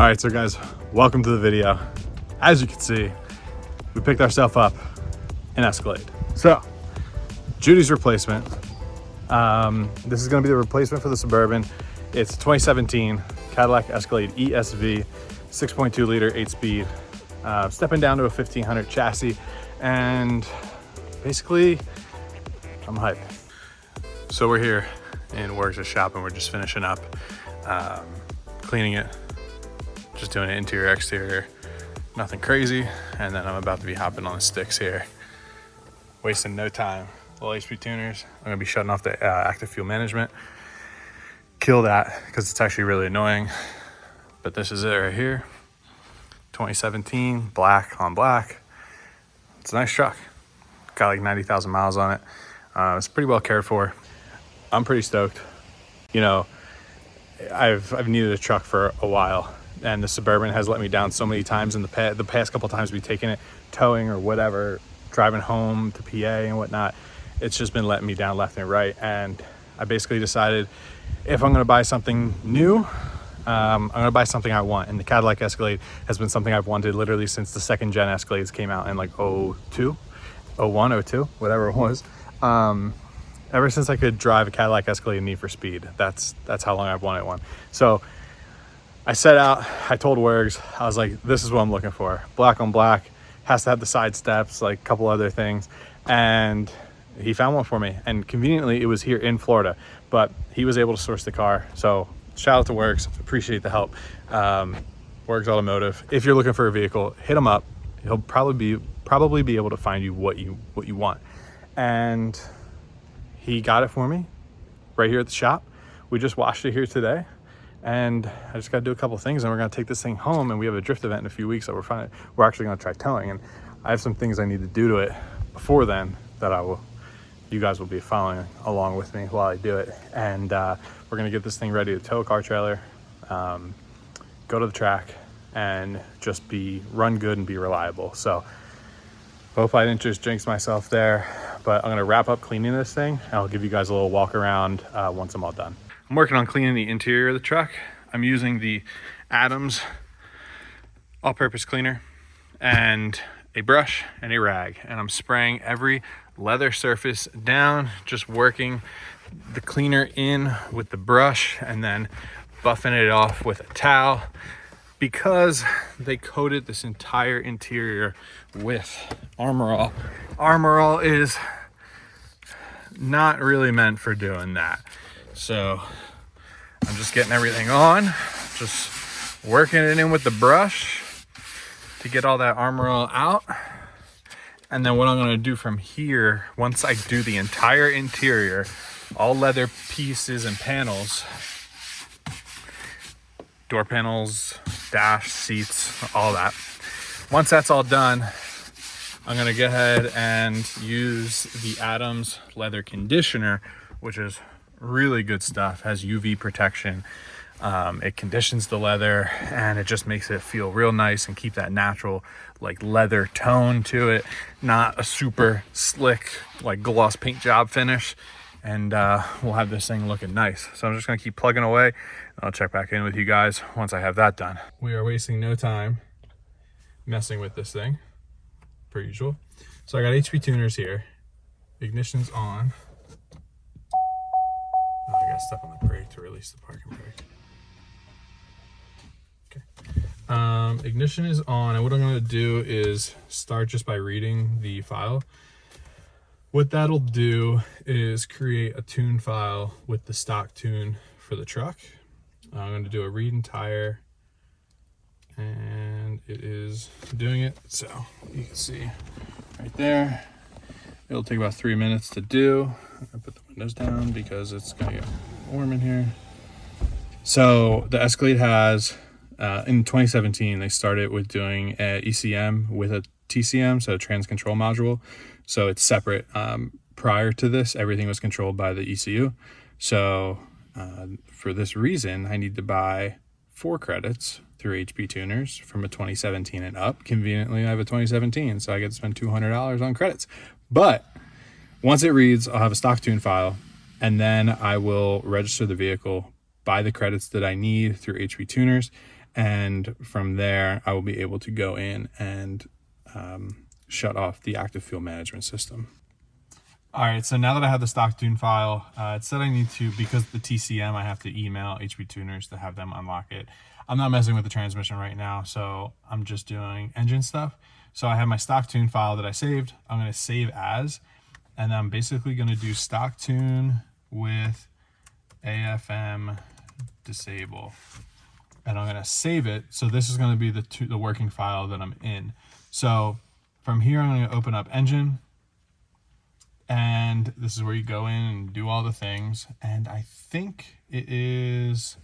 Alright, so guys, welcome to the video. As you can see, we picked ourselves up an Escalade. So, Judy's replacement. This is going to be the replacement for the Suburban. It's 2017 Cadillac Escalade ESV, 6.2 liter, 8-speed, stepping down to a 1500 chassis, and basically, I'm hyped. So we're here in Wergs shop and we're just finishing up, cleaning it, just doing it interior, exterior, nothing crazy. And then I'm about to be hopping on the sticks here, wasting no time. Little HP tuners. I'm gonna be shutting off the active fuel management. Kill that because it's actually really annoying. But this is it right here. 2017, black on black. It's a nice truck. Got like 90,000 miles on it. It's pretty well cared for. I'm pretty stoked. You know, I've needed a truck for a while, and the Suburban has let me down so many times in the past couple times we've taken it towing or whatever, driving home to PA and whatnot. It's just been letting me down left and right. And I basically decided if I'm going to buy something new, I'm going to buy something I want. And the Cadillac Escalade has been something I've wanted literally since the second gen Escalades came out in like 02, 01, 02, whatever it was. Ever since I could drive a Cadillac Escalade and Need for Speed, that's how long I've wanted one. So I set out, I told Wergs, I was like, this is what I'm looking for. Black on black, has to have the side steps, like a couple other things. And he found one for me. And conveniently, it was here in Florida, but he was able to source the car. So shout out to Wergs, appreciate the help. Wergs Automotive, if you're looking for a vehicle, hit him up. He'll probably be able to find you what you want. And he got it for me right here at the shop. We just washed it here today, and I just got to do a couple things, and we're going to take this thing home. And we have a drift event in a few weeks that we're actually going to try towing, and I have some things I need to do to it before then that you guys will be following along with me while I do it. And we're going to get this thing ready to tow a car trailer, go to the track, and just run good and be reliable. So hope I didn't just jinx myself there, but I'm gonna wrap up cleaning this thing and I'll give you guys a little walk around once I'm all done. I'm working on cleaning the interior of the truck. I'm using the Adams all-purpose cleaner and a brush and a rag, and I'm spraying every leather surface down, just working the cleaner in with the brush and then buffing it off with a towel, because they coated this entire interior with Armor All. Armor All is not really meant for doing that. So I'm just getting everything on, just working it in with the brush to get all that Armor All out. And then what I'm gonna do from here, once I do the entire interior, all leather pieces and panels, door panels, dash, seats, all that. Once that's all done, I'm gonna go ahead and use the Adams leather conditioner, which is really good stuff, has UV protection. It conditions the leather and it just makes it feel real nice and keep that natural like leather tone to it, not a super slick like gloss paint job finish. And we'll have this thing looking nice. So I'm just gonna keep plugging away. I'll check back in with you guys once I have that done. We are wasting no time messing with this thing, per usual. So I got HP tuners here. Ignition's on. Oh, I gotta step on the brake to release the parking brake. Okay. Ignition is on, and what I'm gonna do is start just by reading the file. What that'll do is create a tune file with the stock tune for the truck. I'm going to do a read entire, and it is doing it. So you can see right there, it'll take about 3 minutes to do. I'm going to put the windows down because it's going to get warm in here. So the Escalade has, in 2017, they started with doing an ECM with a TCM, so a trans control module. So it's separate. Prior to this, everything was controlled by the ECU. So for this reason, I need to buy 4 credits through HP Tuners from a 2017 and up. Conveniently, I have a 2017, so I get to spend $200 on credits. But once it reads, I'll have a stock tune file, and then I will register the vehicle, buy the credits that I need through HP Tuners, And from there, I will be able to go in and shut off the active fuel management system. All right, so now that I have the stock tune file, it said I need to, because the TCM, I have to email HP tuners to have them unlock it. I'm not messing with the transmission right now, so I'm just doing engine stuff. So I have my stock tune file that I saved. I'm gonna save as, and I'm basically gonna do stock tune with AFM disable. And I'm gonna save it. So this is gonna be the working file that I'm in. So from here, I'm gonna open up engine, and this is where you go in and do all the things. And I think it is,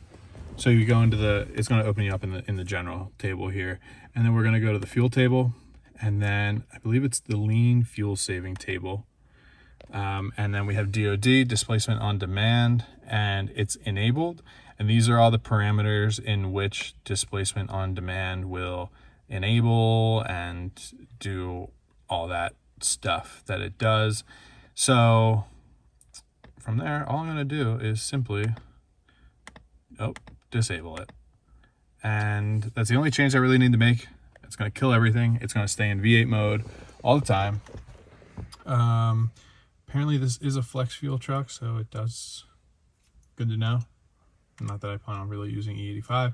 so you go into it's gonna open you up in the general table here. And then we're gonna go to the fuel table. And then I believe it's the lean fuel saving table. And then we have DOD, displacement on demand, and it's enabled. And these are all the parameters in which displacement on demand will enable and do all that stuff that it does. So from there, all I'm gonna do is simply, disable it. And that's the only change I really need to make. It's gonna kill everything. It's gonna stay in V8 mode all the time. Apparently this is a flex fuel truck, so it does, good to know. Not that I plan on really using E85,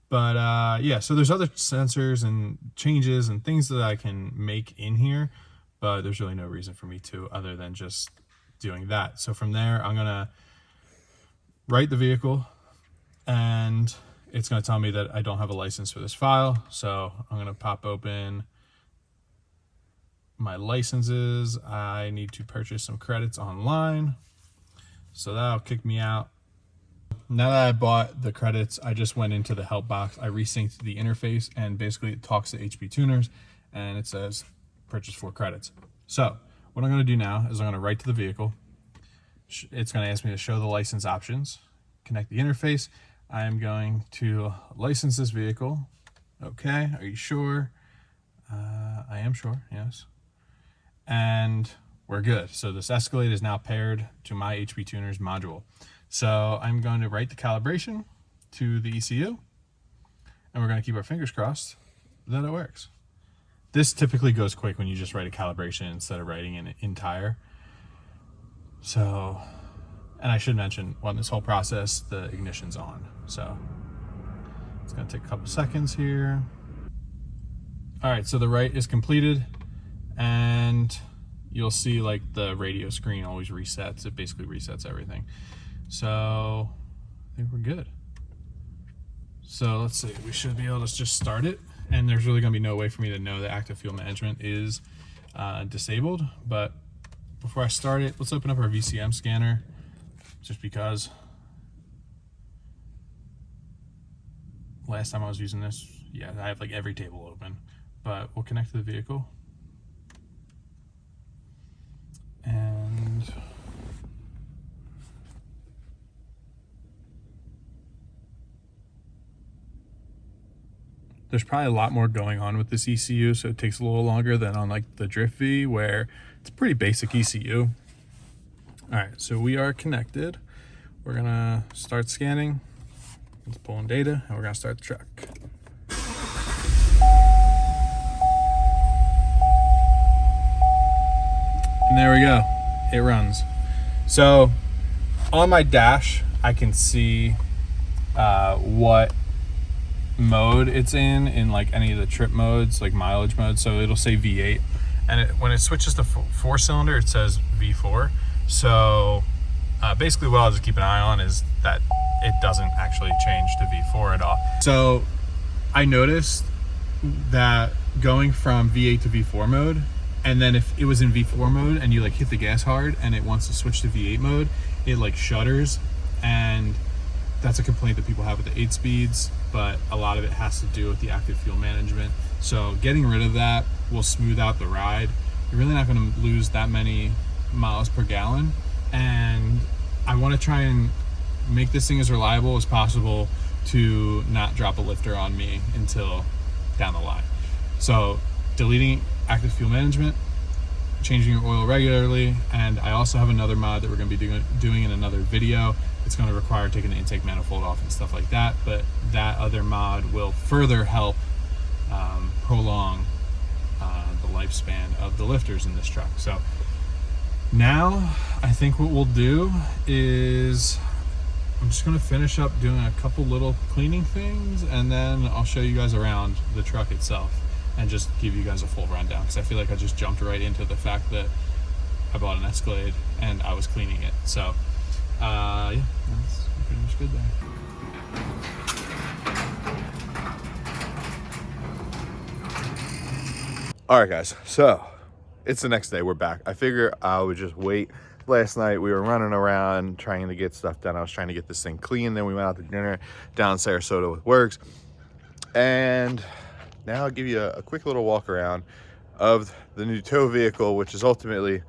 but yeah, so there's other sensors and changes and things that I can make in here, but there's really no reason for me to other than just doing that. So from there, I'm gonna write the vehicle, and it's gonna tell me that I don't have a license for this file. So I'm gonna pop open my licenses. I need to purchase some credits online, so that'll kick me out. Now that I bought the credits, I just went into the help box. I resynced the interface, and basically it talks to HP tuners, and it says purchase 4 credits. So what I'm gonna do now is I'm gonna write to the vehicle. It's gonna ask me to show the license options, connect the interface. I am going to license this vehicle. Okay, are you sure? I am sure, yes. And we're good. So this Escalade is now paired to my HP tuners module. So I'm going to write the calibration to the ECU, and we're going to keep our fingers crossed that it works. This typically goes quick when you just write a calibration instead of writing an entire. So, and I should mention, on this whole process, the ignition's on. So it's going to take a couple seconds here. All right, so the write is completed, and you'll see like the radio screen always resets. It basically resets everything. So I think we're good. So let's see, we should be able to just start it, and there's really gonna be no way for me to know that active fuel management is disabled. But before I start it, let's open up our VCM scanner, just because last time I was using this, yeah, I have like every table open. But we'll connect to the vehicle. And there's probably a lot more going on with this ECU, so it takes a little longer than on like the Drift V, where it's a pretty basic ECU. All right, so we are connected. We're gonna start scanning. Let's pull in data, and we're gonna start the truck. And there we go, it runs. So on my dash, I can see what mode it's in like any of the trip modes, like mileage mode. So it'll say V8, and when it switches to 4-cylinder, it says V4. So basically what I'll just keep an eye on is that it doesn't actually change to V4 at all. So I noticed that going from V8 to V4 mode, and then if it was in V4 mode and you like hit the gas hard and it wants to switch to V8 mode, it like shudders, and that's a complaint that people have with the 8 speeds, but a lot of it has to do with the active fuel management. So getting rid of that will smooth out the ride. You're really not going to lose that many miles per gallon, and I want to try and make this thing as reliable as possible to not drop a lifter on me until down the line. So deleting active fuel management, changing your oil regularly. And I also have another mod that we're going to be doing in another video. It's going to require taking the intake manifold off and stuff like that, but that other mod will further help prolong the lifespan of the lifters in this truck. So now I think what we'll do is I'm just going to finish up doing a couple little cleaning things, and then I'll show you guys around the truck itself and just give you guys a full rundown, because I feel like I just jumped right into the fact that I bought an Escalade and I was cleaning it. So yeah, that's pretty much good there. All right, guys, so it's the next day. We're back. I figure I would just wait. Last night we were running around trying to get stuff done. I was trying to get this thing clean. Then we went out to dinner down in Sarasota with Wergs. And now I'll give you a quick little walk around of the new tow vehicle, which is ultimately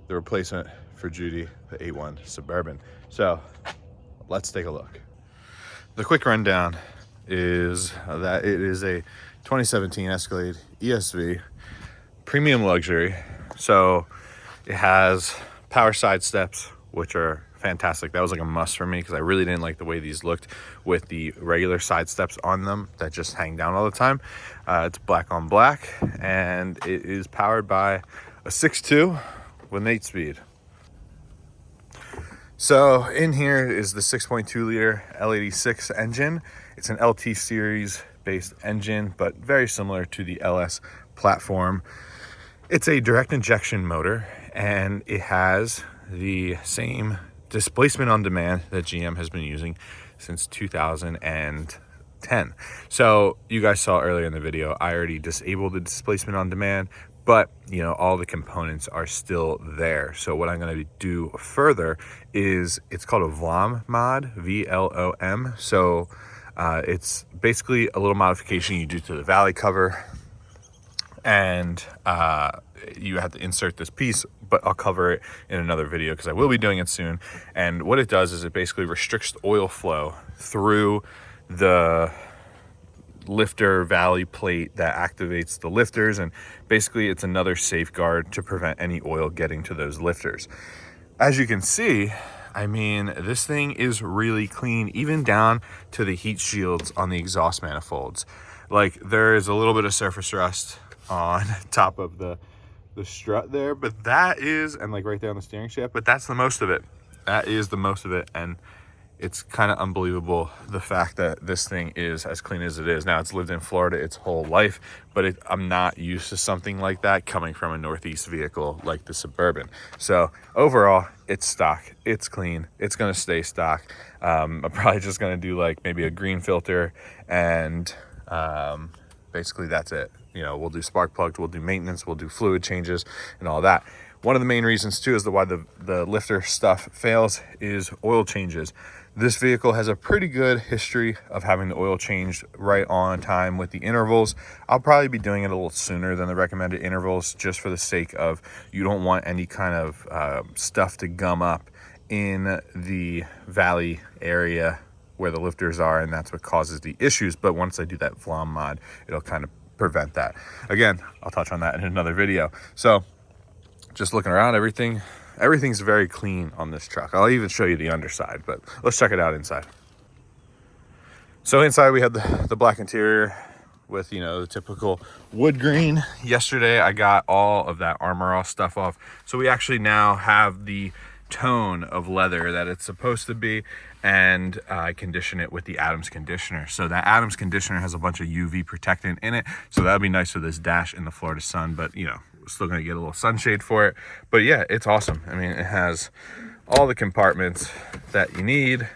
the replacement for Judy, the 8.1 Suburban. So let's take a look. The quick rundown is that it is a 2017 Escalade ESV premium luxury. So it has power side steps, which are fantastic. That was like a must for me because I really didn't like the way these looked with the regular side steps on them that just hang down all the time. It's black on black, and it is powered by a 6.2 with an 8-speed. So in here is the 6.2 liter L86 engine. It's an LT series based engine, but very similar to the LS platform. It's a direct injection motor, and it has the same displacement on demand that GM has been using since 2010. So you guys saw earlier in the video, I already disabled the displacement on demand, but you know, all the components are still there. So what I'm going to do further is, it's called a VLOM mod, VLOM. So it's basically a little modification you do to the valley cover, and you have to insert this piece, but I'll cover it in another video because I will be doing it soon. And what it does is it basically restricts the oil flow through the lifter valley plate that activates the lifters, and basically it's another safeguard to prevent any oil getting to those lifters. As you can see, I mean, this thing is really clean, even down to the heat shields on the exhaust manifolds. Like, there is a little bit of surface rust on top of the strut there, but that is, and like right there on the steering shaft, but that's the most of it. That is the most of it. And it's kind of unbelievable the fact that this thing is as clean as it is. Now, it's lived in Florida its whole life, but I'm not used to something like that coming from a Northeast vehicle like the Suburban. So overall, it's stock, it's clean, it's going to stay stock. I'm probably just going to do like maybe a green filter, and basically that's it. You know, we'll do spark plugs, we'll do maintenance, we'll do fluid changes and all that. One of the main reasons too is why the lifter stuff fails is oil changes. This vehicle has a pretty good history of having the oil changed right on time with the intervals. I'll probably be doing it a little sooner than the recommended intervals, just for the sake of, you don't want any kind of stuff to gum up in the valley area where the lifters are, and that's what causes the issues. But once I do that VLOM mod, it'll kind of prevent that. Again, I'll touch on that in another video. So just looking around, everything's very clean on this truck. I'll even show you the underside, but let's check it out inside. So inside we have the black interior with, you know, the typical wood grain. Yesterday I got all of that Armor All stuff off, so we actually now have the tone of leather that it's supposed to be, and I condition it with the Adams conditioner. So that Adams conditioner has a bunch of UV protectant in it, so that'll be nice for this dash in the Florida sun, but you know, we're still gonna get a little sunshade for it. But yeah, it's awesome. I mean, it has all the compartments that you need,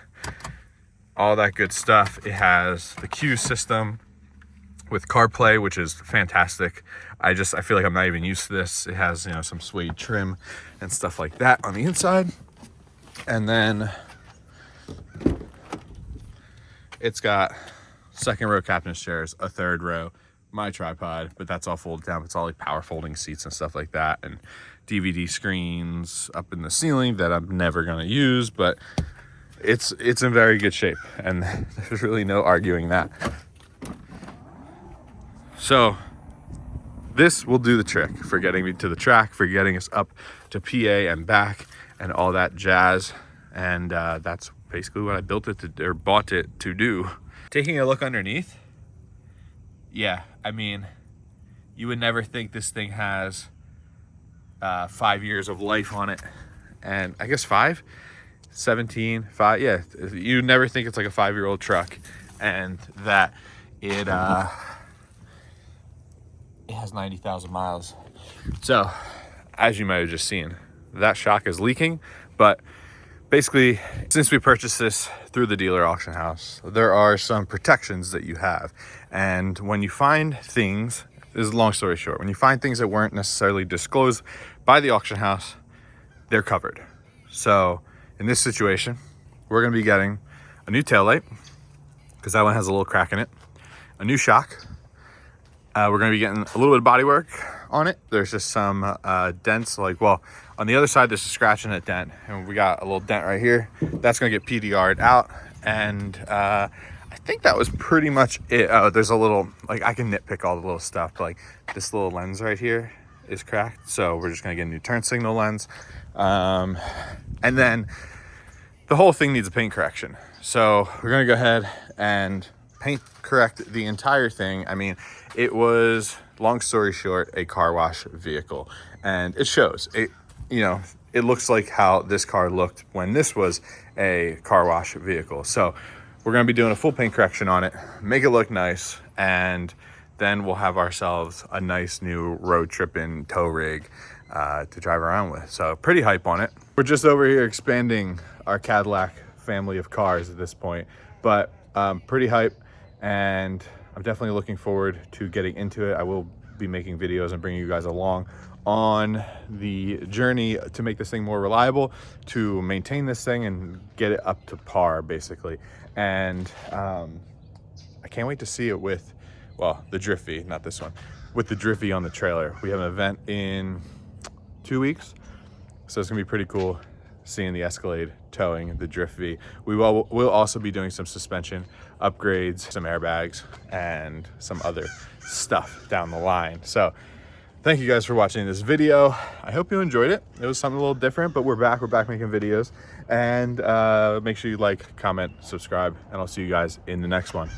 all that good stuff. It has the Q system with CarPlay, which is fantastic. I feel like I'm not even used to this. It has, you know, some suede trim and stuff like that on the inside. And then it's got second row captain's chairs, a third row, my tripod, but that's all folded down. It's all like power folding seats and stuff like that, and DVD screens up in the ceiling that I'm never gonna use, but it's in very good shape, and there's really no arguing that. So this will do the trick for getting me to the track, for getting us up to PA and back and all that jazz. And that's basically what I built it to, or bought it to do. Taking a look underneath, yeah, I mean, you would never think this thing has 5 years of life on it. And I guess 17, 5, yeah, you never think it's like a 5-year-old truck, and that it has 90,000 miles. So as you might have just seen, that shock is leaking. But basically, since we purchased this through the dealer auction house, there are some protections that you have. And when you find things, this is a long story short, when you find things that weren't necessarily disclosed by the auction house, they're covered. So in this situation, we're gonna be getting a new taillight, because that one has a little crack in it, a new shock. We're gonna be getting a little bit of body work on it. There's just some dents, like, well, on the other side, there's a scratch and a dent, and we got a little dent right here. That's gonna get PDR'd out, and I think that was pretty much it. There's a little, like, I can nitpick all the little stuff, but like this little lens right here is cracked, so we're just gonna get a new turn signal lens. And then the whole thing needs a paint correction. So we're gonna go ahead and paint correct the entire thing. I mean, it was, long story short, a car wash vehicle, and it shows. It, you know, it looks like how this car looked when this was a car wash vehicle. So we're gonna be doing a full paint correction on it, make it look nice, and then we'll have ourselves a nice new road tripping tow rig to drive around with. So pretty hype on it. We're just over here expanding our Cadillac family of cars at this point, but pretty hype, and I'm definitely looking forward to getting into it. I will be making videos and bringing you guys along on the journey to make this thing more reliable, to maintain this thing and get it up to par, basically. And I can't wait to see it with, well, the Drift V, not this one, with the Drift V on the trailer. We have an event in 2 weeks, so it's gonna be pretty cool seeing the Escalade towing the Drift V. We'll also be doing some suspension upgrades, some airbags, and some other stuff down the line. So thank you guys for watching this video. I hope you enjoyed it. It was something a little different, but we're back making videos. And make sure you like, comment, subscribe, and I'll see you guys in the next one.